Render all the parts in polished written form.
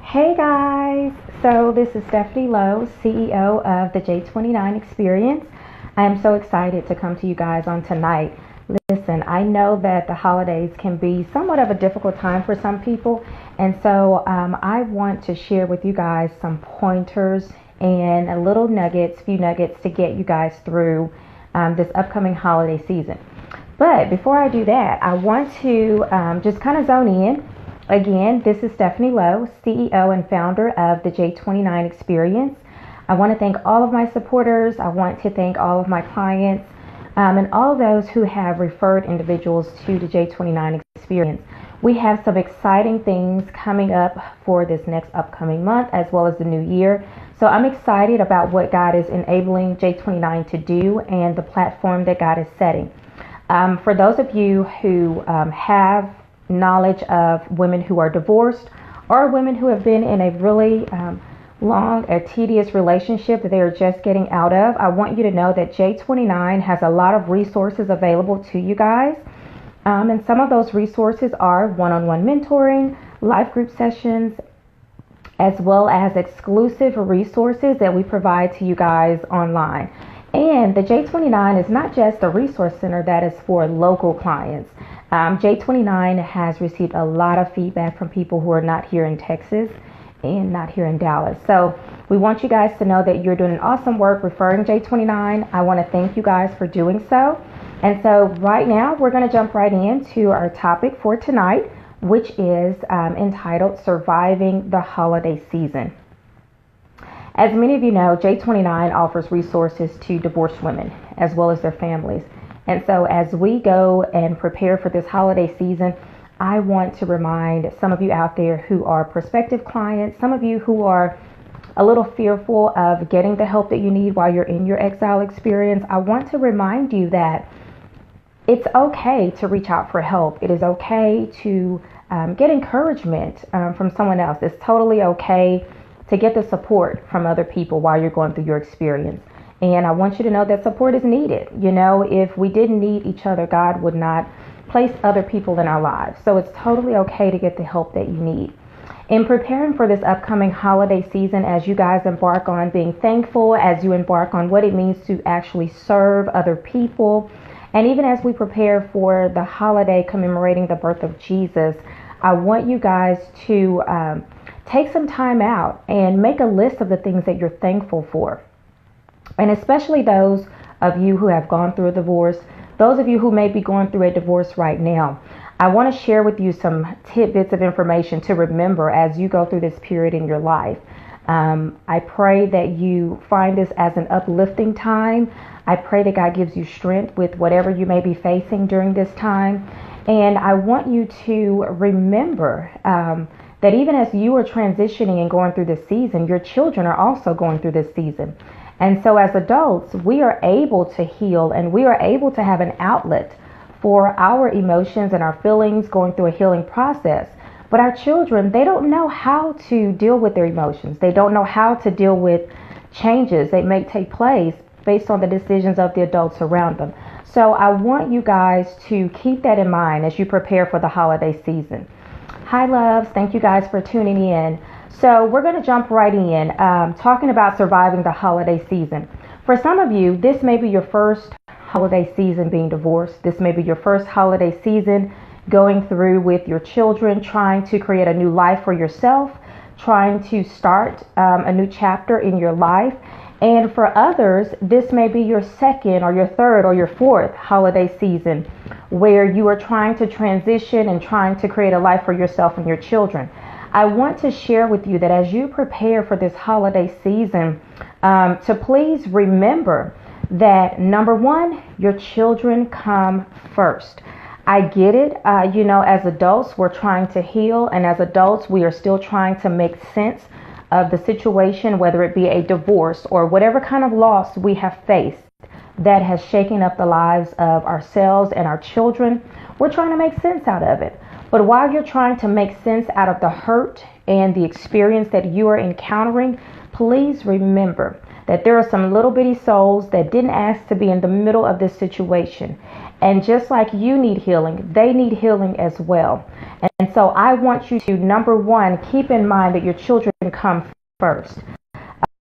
Hey guys, so this is Stephanie Lowe, CEO of the J29 Experience. I am so excited to come to you guys on tonight. Listen, I know that the holidays can be somewhat of a difficult time for some people, and so I want to share with you guys some pointers and a little few nuggets to get you guys through this upcoming holiday season. But before I do that, I want to just kind of zone in. Again, this is Stephanie Lowe, CEO and founder of the J29 Experience. I want to thank all of my supporters. I want to thank all of my clients and all those who have referred individuals to the J29 Experience. We have some exciting things coming up for this next upcoming month as well as the new year. So I'm excited about what God is enabling J29 to do and the platform that God is setting. For those of you who have knowledge of women who are divorced or women who have been in a really tedious relationship that they are just getting out of, I want you to know that J29 has a lot of resources available to you guys. And some of those resources are one-on-one mentoring, life group sessions, as well as exclusive resources that we provide to you guys online. And the J29 is not just a resource center that is for local clients. J29 has received a lot of feedback from people who are not here in Texas and not here in Dallas. So we want you guys to know that you're doing an awesome work referring J29. I want to thank you guys for doing so. And so right now we're going to jump right into our topic for tonight, which is entitled Surviving the Holiday Season. As many of you know, J29 offers resources to divorced women as well as their families. And so as we go and prepare for this holiday season, I want to remind some of you out there who are prospective clients, some of you who are a little fearful of getting the help that you need while you're in your exile experience. I want to remind you that it's okay to reach out for help. It is okay to get encouragement from someone else. It's totally okay to get the support from other people while you're going through your experience. And I want you to know that support is needed. You know, if we didn't need each other, God would not place other people in our lives. So it's totally okay to get the help that you need. In preparing for this upcoming holiday season, as you guys embark on being thankful, as you embark on what it means to actually serve other people, and even as we prepare for the holiday commemorating the birth of Jesus, I want you guys to take some time out and make a list of the things that you're thankful for. And especially those of you who have gone through a divorce, those of you who may be going through a divorce right now, I want to share with you some tidbits of information to remember as you go through this period in your life. I pray that you find this as an uplifting time. I pray that God gives you strength with whatever you may be facing during this time. And I want you to remember that even as you are transitioning and going through this season, your children are also going through this season. And so as adults, we are able to heal and we are able to have an outlet for our emotions and our feelings going through a healing process. But our children, they don't know how to deal with their emotions. They don't know how to deal with changes that may take place based on the decisions of the adults around them. So I want you guys to keep that in mind as you prepare for the holiday season. Hi, loves. Thank you guys for tuning in. So we're going to jump right in, talking about surviving the holiday season. For some of you, this may be your first holiday season being divorced. This may be your first holiday season going through with your children, trying to create a new life for yourself, trying to start a new chapter in your life. And for others, this may be your second or your third or your fourth holiday season where you are trying to transition and trying to create a life for yourself and your children. I want to share with you that as you prepare for this holiday season, to please remember that number one, your children come first. I get it. As adults, we're trying to heal, and as adults, we are still trying to make sense of the situation, whether it be a divorce or whatever kind of loss we have faced that has shaken up the lives of ourselves and our children. We're trying to make sense out of it. But while you're trying to make sense out of the hurt and the experience that you are encountering, please remember that there are some little bitty souls that didn't ask to be in the middle of this situation. And just like you need healing, they need healing as well. And And so I want you to, number one, keep in mind that your children come first.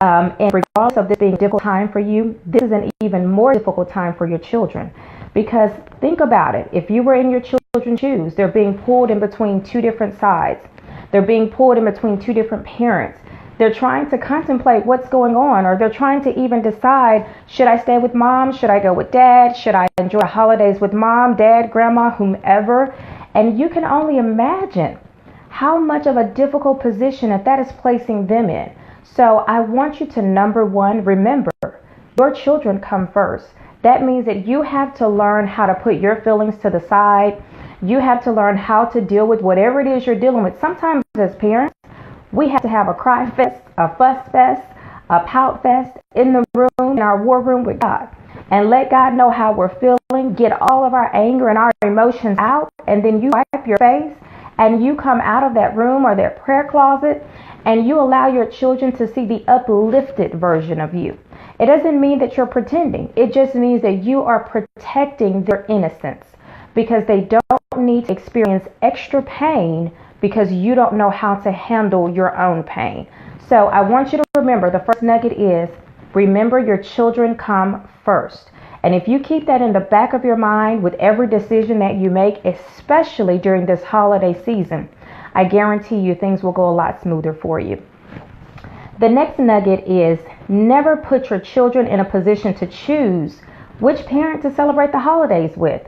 And regardless of this being a difficult time for you, this is an even more difficult time for your children. Because think about it. If you were in your children's shoes, they're being pulled in between two different sides. They're being pulled in between two different parents. They're trying to contemplate what's going on, or they're trying to even decide, should I stay with mom? Should I go with dad? Should I enjoy the holidays with mom, dad, grandma, whomever? And you can only imagine how much of a difficult position that is placing them in. So I want you to, number one, remember, your children come first. That means that you have to learn how to put your feelings to the side. You have to learn how to deal with whatever it is you're dealing with. Sometimes as parents, we have to have a cry fest, a fuss fest, a pout fest in the room, in our war room with God. And let God know how we're feeling, get all of our anger and our emotions out, and then you wipe your face and you come out of that room or that prayer closet and you allow your children to see the uplifted version of you. It doesn't mean that you're pretending. It just means that you are protecting their innocence, because they don't need to experience extra pain because you don't know how to handle your own pain. So I want you to remember, the first nugget is, remember your children come first. And if you keep that in the back of your mind with every decision that you make, especially during this holiday season, I guarantee you things will go a lot smoother for you. The next nugget is, never put your children in a position to choose which parent to celebrate the holidays with.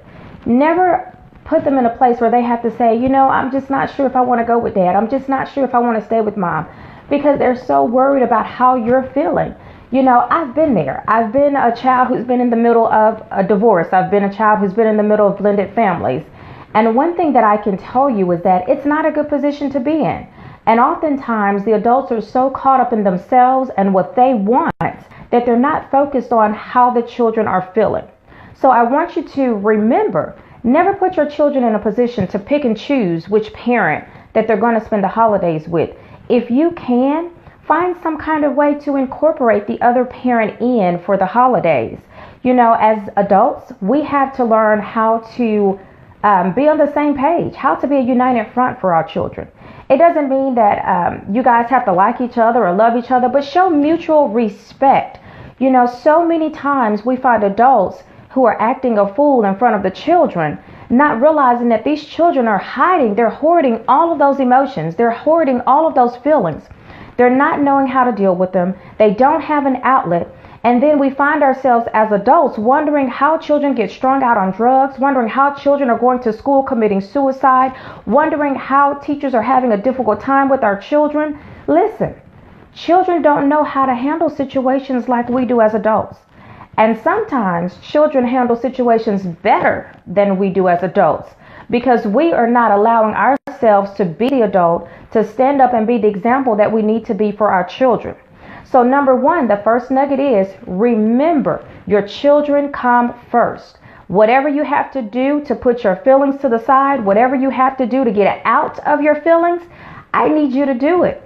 Never put them in a place where they have to say, I'm just not sure if I want to go with dad. I'm just not sure if I want to stay with mom, because they're so worried about how you're feeling. I've been there. I've been a child who's been in the middle of a divorce. I've been a child who's been in the middle of blended families. And one thing that I can tell you is that it's not a good position to be in. And oftentimes the adults are so caught up in themselves and what they want that they're not focused on how the children are feeling. So I want you to remember, never put your children in a position to pick and choose which parent that they're going to spend the holidays with. If you can, find some kind of way to incorporate the other parent in for the holidays. As adults, we have to learn how to be on the same page, how to be a united front for our children. It doesn't mean that you guys have to like each other or love each other, but show mutual respect. So many times we find adults who are acting a fool in front of the children, not realizing that these children are hiding, they're hoarding all of those emotions, they're hoarding all of those feelings. They're not knowing how to deal with them. They don't have an outlet. And then we find ourselves as adults wondering how children get strung out on drugs, wondering how children are going to school committing suicide, wondering how teachers are having a difficult time with our children. Listen, children don't know how to handle situations like we do as adults. And sometimes children handle situations better than we do as adults, because we are not allowing ourselves to be the adult, to stand up and be the example that we need to be for our children. So number one, the first nugget is, remember, your children come first. Whatever you have to do to put your feelings to the side, whatever you have to do to get out of your feelings, I need you to do it,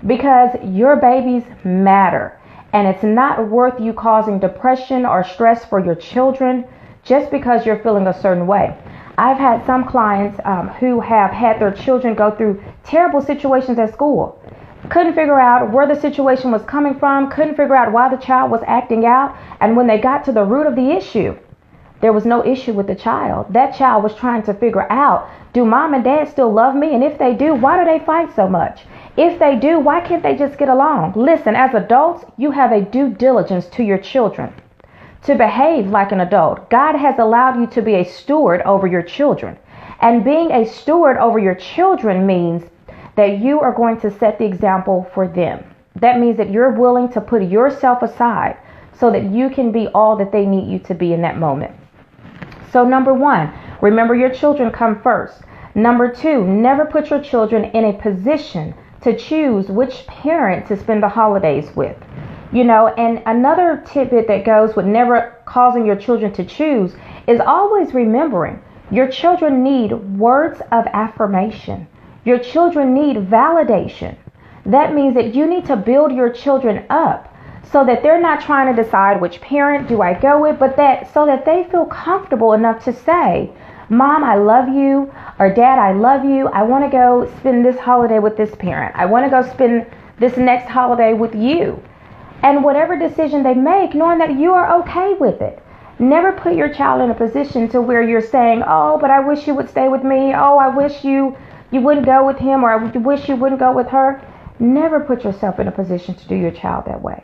because your babies matter. And it's not worth you causing depression or stress for your children just because you're feeling a certain way. I've had some clients who have had their children go through terrible situations at school. Couldn't figure out where the situation was coming from, couldn't figure out why the child was acting out. And when they got to the root of the issue, there was no issue with the child. That child was trying to figure out, do mom and dad still love me? And if they do, why do they fight so much? If they do, why can't they just get along? Listen, as adults, you have a due diligence to your children to behave like an adult. God has allowed you to be a steward over your children. And being a steward over your children means that you are going to set the example for them. That means that you're willing to put yourself aside so that you can be all that they need you to be in that moment. So number one, remember your children come first. Number two, never put your children in a position to choose which parent to spend the holidays with. And another tidbit that goes with never causing your children to choose is always remembering your children need words of affirmation. Your children need validation. That means that you need to build your children up so that they're not trying to decide which parent do I go with, but so that they feel comfortable enough to say, Mom, I love you, or Dad, I love you. I want to go spend this holiday with this parent. I want to go spend this next holiday with you. And whatever decision they make, knowing that you are okay with it. Never put your child in a position to where you're saying, oh, but I wish you would stay with me. Oh, I wish you wouldn't go with him, or I wish you wouldn't go with her. Never put yourself in a position to do your child that way.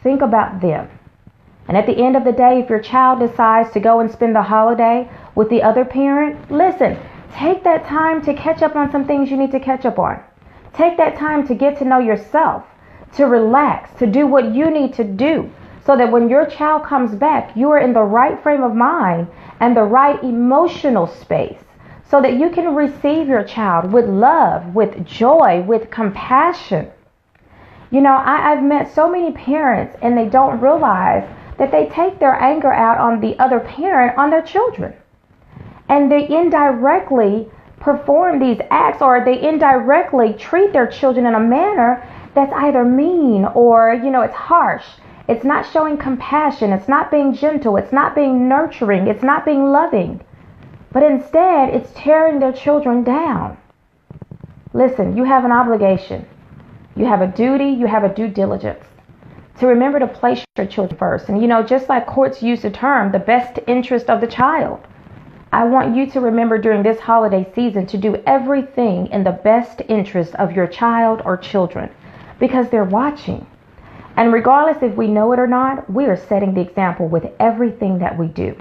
Think about them. And at the end of the day, if your child decides to go and spend the holiday with the other parent, listen, take that time to catch up on some things you need to catch up on. Take that time to get to know yourself, to relax, to do what you need to do, so that when your child comes back, you are in the right frame of mind and the right emotional space, so that you can receive your child with love, with joy, with compassion. You know, I've met so many parents, and they don't realize that they take their anger out on the other parent, on their children. And they indirectly perform these acts, or they indirectly treat their children in a manner that's either mean or, it's harsh. It's not showing compassion. It's not being gentle. It's not being nurturing. It's not being loving. But instead, it's tearing their children down. Listen, you have an obligation. You have a duty. You have a due diligence to remember to place your children first. And, just like courts use the term, the best interest of the child, I want you to remember during this holiday season to do everything in the best interest of your child or children, because they're watching. And regardless if we know it or not, we are setting the example with everything that we do.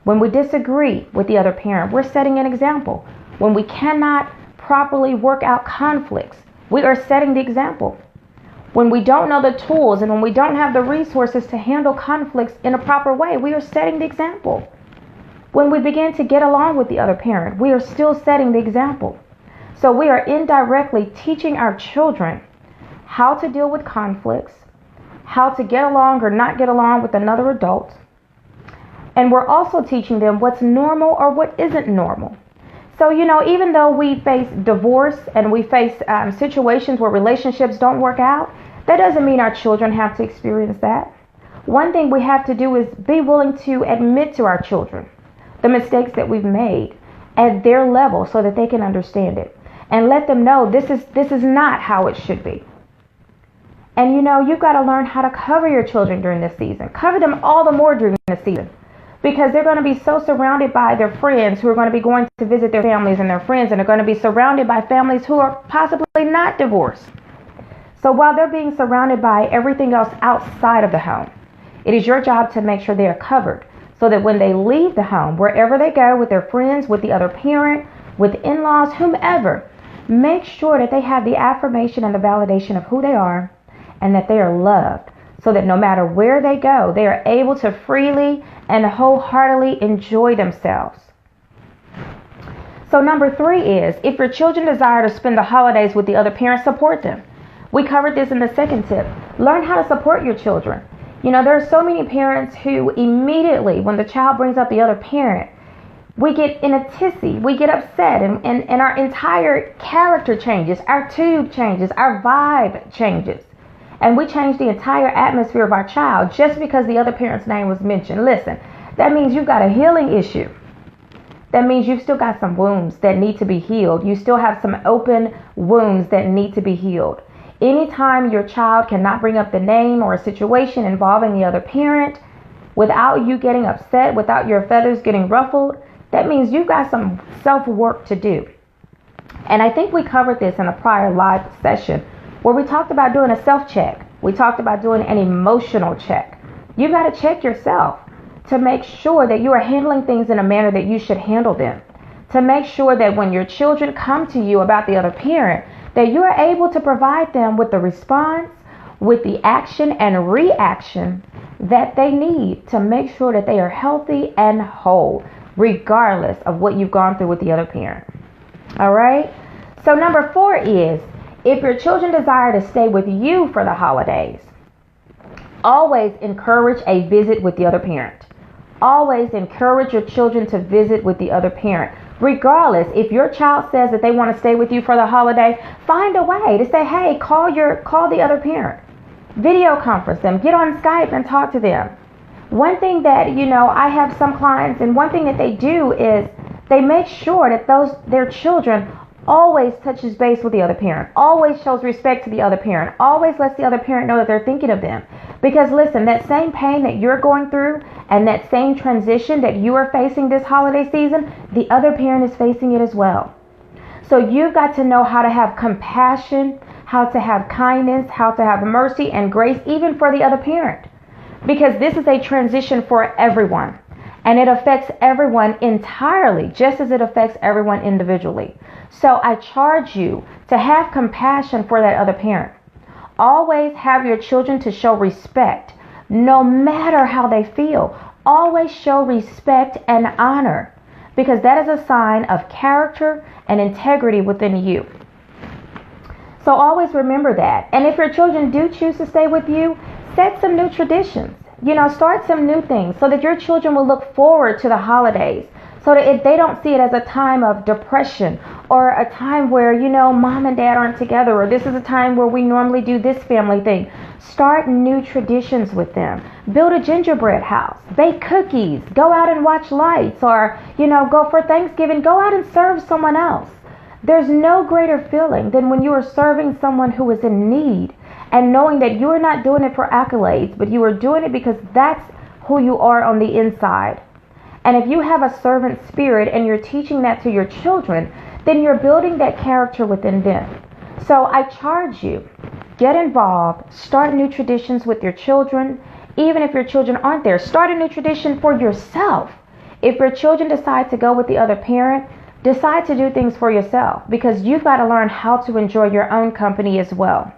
When we disagree with the other parent, we're setting an example. When we cannot properly work out conflicts, we are setting the example. When we don't know the tools and when we don't have the resources to handle conflicts in a proper way, we are setting the example. When we begin to get along with the other parent, we are still setting the example. So we are indirectly teaching our children how to deal with conflicts, how to get along or not get along with another adult. And we're also teaching them what's normal or what isn't normal. So, even though we face divorce and we face situations where relationships don't work out, that doesn't mean our children have to experience that. One thing we have to do is be willing to admit to our children the mistakes that we've made at their level, so that they can understand it, and let them know this is not how it should be. And you've got to learn how to cover your children during this season. Cover them all the more during this season, because they're going to be so surrounded by their friends who are going to be going to visit their families and their friends, and are going to be surrounded by families who are possibly not divorced. So while they're being surrounded by everything else outside of the home, it is your job to make sure they are covered, so that when they leave the home, wherever they go, with their friends, with the other parent, with in-laws, whomever, make sure that they have the affirmation and the validation of who they are, and that they are loved, so that no matter where they go, they are able to freely and wholeheartedly enjoy themselves. So number 3 is, if your children desire to spend the holidays with the other parent, support them. We covered this in the second tip. Learn how to support your children. There are so many parents who immediately, when the child brings up the other parent, we get in a tizzy, we get upset, and our entire character changes, our tube changes, our vibe changes. And we change the entire atmosphere of our child just because the other parent's name was mentioned. Listen, that means you've got a healing issue. That means you've still got some wounds that need to be healed. You still have some open wounds that need to be healed. Anytime your child cannot bring up the name or a situation involving the other parent without you getting upset, without your feathers getting ruffled, that means you've got some self-work to do. And I think we covered this in a prior live session where we talked about doing a self-check. We talked about doing an emotional check. You've got to check yourself to make sure that you are handling things in a manner that you should handle them. To make sure that when your children come to you about the other parent, that you are able to provide them with the response, with the action and reaction that they need to make sure that they are healthy and whole, regardless of what you've gone through with the other parent. All right? So number 4 is, if your children desire to stay with you for the holidays, always encourage a visit with the other parent. Always encourage your children to visit with the other parent. Regardless, if your child says that they want to stay with you for the holiday, find a way to say, hey, call the other parent. Video conference them. Get on Skype and talk to them. One thing that, I have some clients, and one thing that they do is They make sure that their children always touches base with the other parent, always shows respect to the other parent, always lets the other parent know that they're thinking of them. Because listen, that same pain that you're going through and that same transition that you are facing this holiday season, the other parent is facing it as well. So you've got to know how to have compassion, how to have kindness, how to have mercy and grace, even for the other parent. Because this is a transition for everyone. And it affects everyone entirely, just as it affects everyone individually. So I charge you to have compassion for that other parent. Always have your children to show respect, no matter how they feel. Always show respect and honor, because that is a sign of character and integrity within you. So always remember that. And if your children do choose to stay with you, set some new traditions. Start some new things so that your children will look forward to the holidays, so that if they don't see it as a time of depression or a time where, mom and dad aren't together, or this is a time where we normally do this family thing. Start new traditions with them. Build a gingerbread house, bake cookies, go out and watch lights, or, go for Thanksgiving, go out and serve someone else. There's no greater feeling than when you are serving someone who is in need, and knowing that you are not doing it for accolades, but you are doing it because that's who you are on the inside. And if you have a servant spirit and you're teaching that to your children, then you're building that character within them. So I charge you, get involved, start new traditions with your children. Even if your children aren't there, start a new tradition for yourself. If your children decide to go with the other parent, decide to do things for yourself, because you've got to learn how to enjoy your own company as well.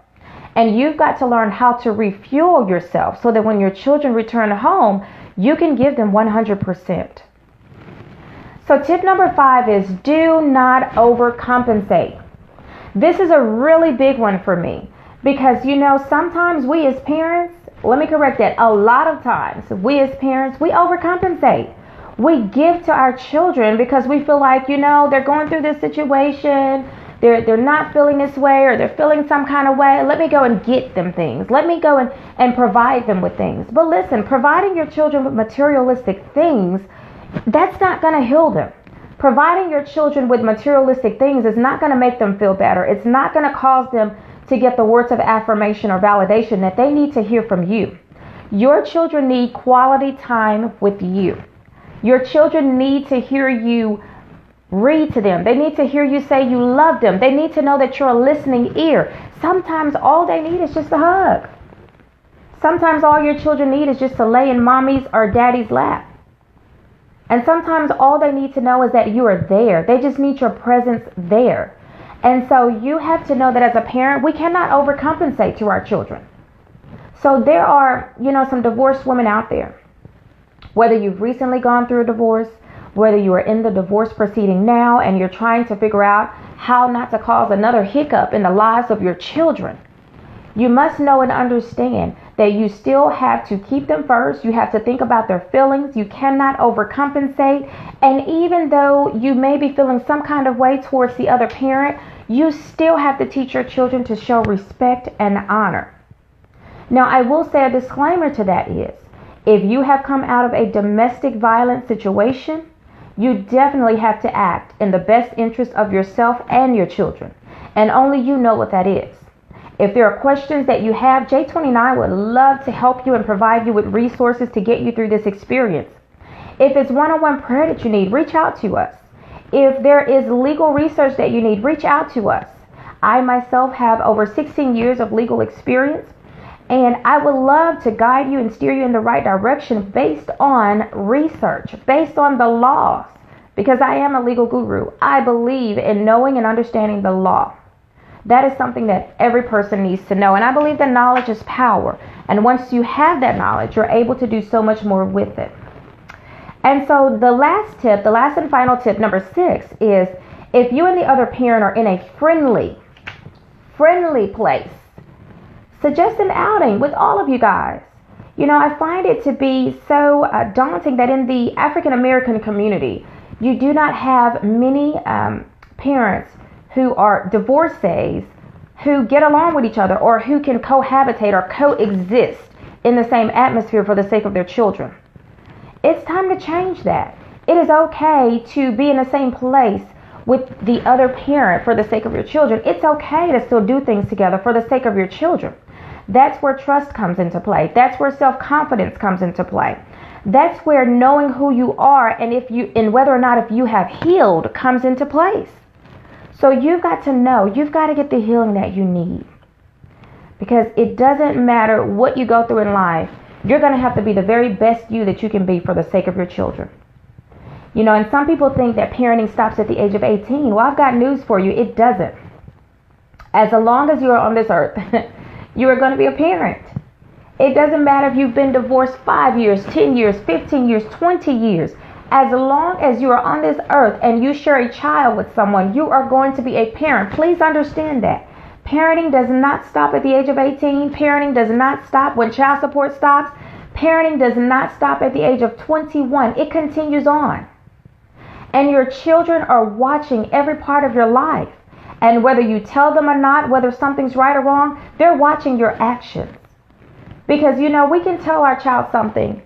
And you've got to learn how to refuel yourself so that when your children return home, you can give them 100%. So tip number 5 is do not overcompensate. This is a really big one for me, because sometimes we as parents, let me correct that, a lot of times we as parents, we overcompensate. We give to our children because we feel like, they're going through this situation, they're not feeling this way, or they're feeling some kind of way. Let me go and get them things. Let me go and provide them with things. But listen, providing your children with materialistic things, that's not going to heal them. Providing your children with materialistic things is not going to make them feel better. It's not going to cause them to get the words of affirmation or validation that they need to hear from you. Your children need quality time with you. Your children need to hear you read to them. They need to hear you say you love them. They need to know that you're a listening ear. Sometimes all they need is just a hug. Sometimes all your children need is just to lay in mommy's or daddy's lap. And sometimes all they need to know is that you are there. They just need your presence there. And so you have to know that as a parent, we cannot overcompensate to our children. So there are, some divorced women out there. Whether you've recently gone through a divorce, whether you are in the divorce proceeding now and you're trying to figure out how not to cause another hiccup in the lives of your children, you must know and understand that you still have to keep them first. You have to think about their feelings. You cannot overcompensate. And even though you may be feeling some kind of way towards the other parent, you still have to teach your children to show respect and honor. Now, I will say a disclaimer to that is, if you have come out of a domestic violence situation, you definitely have to act in the best interest of yourself and your children. And only you know what that is. If there are questions that you have, J29 would love to help you and provide you with resources to get you through this experience. If it's one-on-one prayer that you need, reach out to us. If there is legal research that you need, reach out to us. I myself have over 16 years of legal experience, and I would love to guide you and steer you in the right direction based on research, based on the laws, because I am a legal guru. I believe in knowing and understanding the law. That is something that every person needs to know. And I believe that knowledge is power. And once you have that knowledge, you're able to do so much more with it. And so the last and final tip, number 6, is if you and the other parent are in a friendly place, suggest an outing with all of you guys. I find it to be so daunting that in the African American community, you do not have many parents who are divorcees who get along with each other or who can cohabitate or coexist in the same atmosphere for the sake of their children. It's time to change that. It is okay to be in the same place with the other parent for the sake of your children. It's okay to still do things together for the sake of your children. That's where trust comes into play. That's where self-confidence comes into play. That's where knowing who you are and whether or not if you have healed comes into place. So you've got to know, you've got to get the healing that you need. Because it doesn't matter what you go through in life, you're going to have to be the very best you that you can be for the sake of your children. You know, and some people think that parenting stops at the age of 18. Well, I've got news for you. It doesn't. As long as you are on this earth, you are going to be a parent. It doesn't matter if you've been divorced 5 years, 10 years, 15 years, 20 years. As long as you are on this earth and you share a child with someone, you are going to be a parent. Please understand that. Parenting does not stop at the age of 18. Parenting does not stop when child support stops. Parenting does not stop at the age of 21. It continues on. And your children are watching every part of your life. And whether you tell them or not, whether something's right or wrong, they're watching your actions. Because, you know, we can tell our child something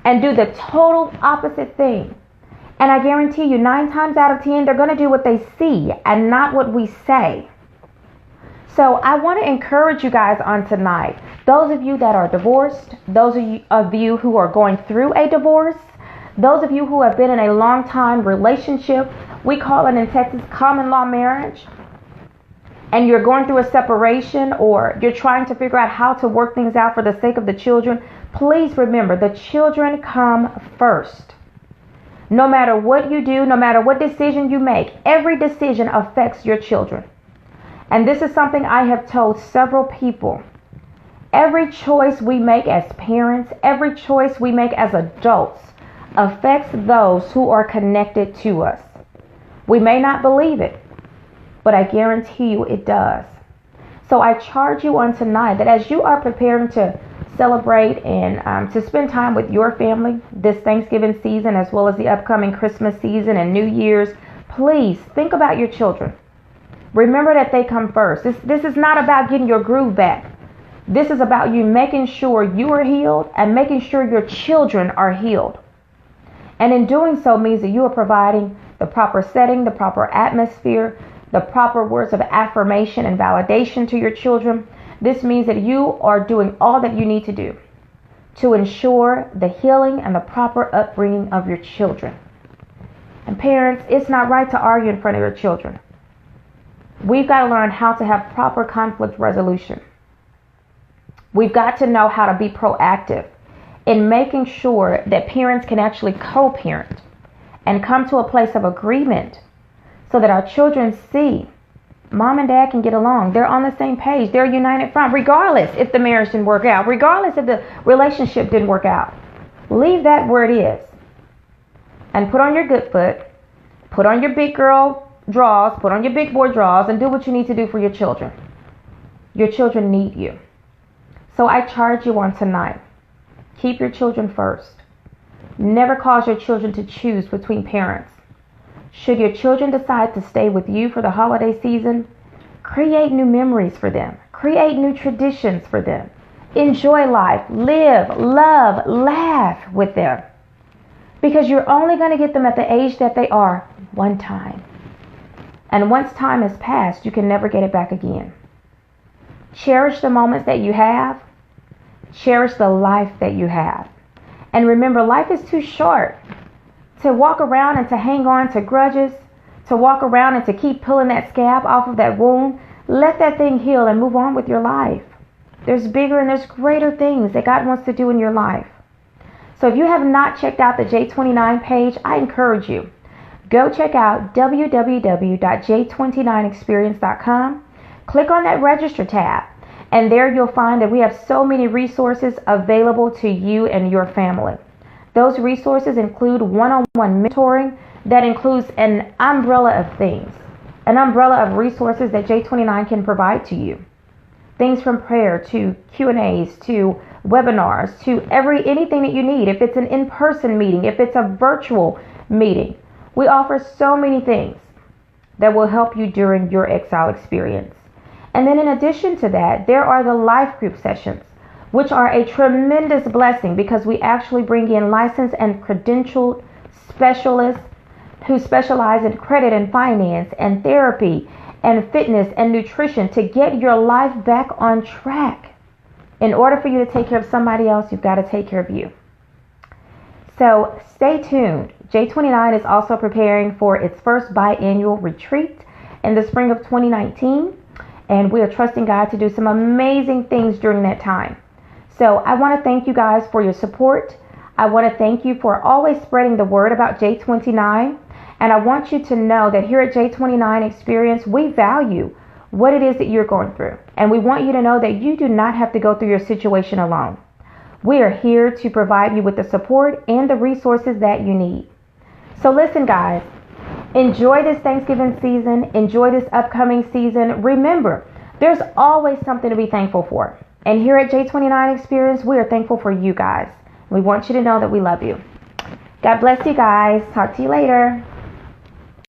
and do the total opposite thing. And I guarantee you 9 times out of 10, they're going to do what they see and not what we say. So I want to encourage you guys on tonight. Those of you that are divorced, those of you who are going through a divorce, those of you who have been in a long time relationship, we call it in Texas common law marriage, and you're going through a separation or you're trying to figure out how to work things out for the sake of the children, please remember the children come first. No matter what you do, no matter what decision you make, every decision affects your children. And this is something I have told several people. Every choice we make as parents, every choice we make as adults affects those who are connected to us. We may not believe it, but I guarantee you it does. So I charge you on tonight that as you are preparing to celebrate and to spend time with your family this Thanksgiving season as well as the upcoming Christmas season and New Year's, please think about your children. Remember that they come first. This is not about getting your groove back. This is about you making sure you are healed and making sure your children are healed. And in doing so means that you are providing the proper setting, the proper atmosphere, the proper words of affirmation and validation to your children. This means that you are doing all that you need to do to ensure the healing and the proper upbringing of your children. And parents, it's not right to argue in front of your children. We've got to learn how to have proper conflict resolution. We've got to know how to be proactive in making sure that parents can actually co-parent and come to a place of agreement so that our children see mom and dad can get along. They're on the same page. They're united front, regardless if the marriage didn't work out, regardless if the relationship didn't work out. Leave that where it is and put on your good foot, put on your big girl draws, put on your big boy draws, and do what you need to do for your children. Your children need you. So I charge you on tonight. Keep your children first. Never cause your children to choose between parents. Should your children decide to stay with you for the holiday season, create new memories for them. Create new traditions for them. Enjoy life. Live, love, laugh with them. Because you're only going to get them at the age that they are one time. And once time has passed, you can never get it back again. Cherish the moments that you have. Cherish the life that you have. And remember, life is too short to walk around and to hang on to grudges, to walk around and to keep pulling that scab off of that wound. Let that thing heal and move on with your life. There's bigger and there's greater things that God wants to do in your life. So if you have not checked out the J29 page, I encourage you. Go check out www.j29experience.com. Click on that register tab. And there you'll find that we have so many resources available to you and your family. Those resources include one-on-one mentoring that includes an umbrella of things, an umbrella of resources that J29 can provide to you. Things from prayer to Q&As to webinars to anything that you need. If it's an in-person meeting, if it's a virtual meeting, we offer so many things that will help you during your exile experience. And then in addition to that, there are the life group sessions, which are a tremendous blessing because we actually bring in licensed and credentialed specialists who specialize in credit and finance and therapy and fitness and nutrition to get your life back on track. In order for you to take care of somebody else, you've got to take care of you. So stay tuned. J29 is also preparing for its first biannual retreat in the spring of 2019. And we are trusting God to do some amazing things during that time. So I want to thank you guys for your support. I want to thank you for always spreading the word about J29. And I want you to know that here at J29 Experience, we value what it is that you're going through. And we want you to know that you do not have to go through your situation alone. We are here to provide you with the support and the resources that you need. So listen, guys, enjoy this Thanksgiving season. Enjoy this upcoming season. Remember, there's always something to be thankful for. And here at J29 Experience, we are thankful for you guys. We want you to know that we love you. God bless you guys. Talk to you later.